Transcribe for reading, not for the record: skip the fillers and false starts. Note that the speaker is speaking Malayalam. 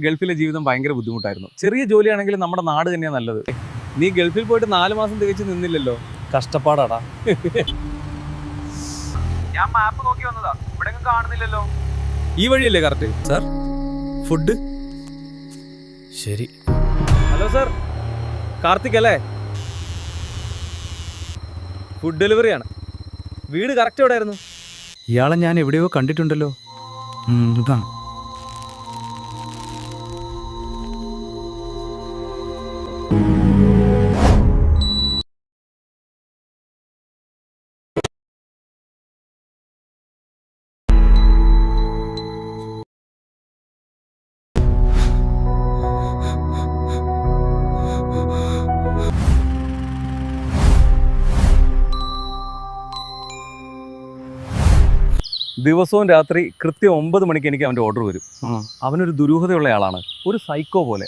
ഗൾഫിലെ ജീവിതം ഭയങ്കര ബുദ്ധിമുട്ടായിരുന്നു. ചെറിയ ജോലിയാണെങ്കിലും നമ്മുടെ നാട് തന്നെയാണ് നല്ലത്. നീ ഗൾഫിൽ പോയിട്ട് 4 മാസം തികച്ച് നിന്നില്ലല്ലോ. കഷ്ടപ്പാടാടാ. ഞാൻ മാപ്പ് നോക്കി വന്നതാ, ഇവിടെ കാണുന്നില്ലല്ലോ. ഈ വഴിയല്ലേ കറക്റ്റ്? Sir, food. ശരി. ഹലോ സാർ, കാർത്തിക് അല്ലേ? ഫുഡ് ഡെലിവറി ആണ്. വീട് കറക്റ്റ് എവിടെയായിരുന്നു? ഇയാളെ ഞാൻ എവിടെയോ കണ്ടിട്ടുണ്ടല്ലോ. ഇതാണ്. ദിവസവും രാത്രി കൃത്യം 9 മണിക്ക് എനിക്ക് അവൻ്റെ ഓർഡർ വരും. അവനൊരു ദുരൂഹതയുള്ള ആളാണ്, ഒരു സൈക്കോ പോലെ.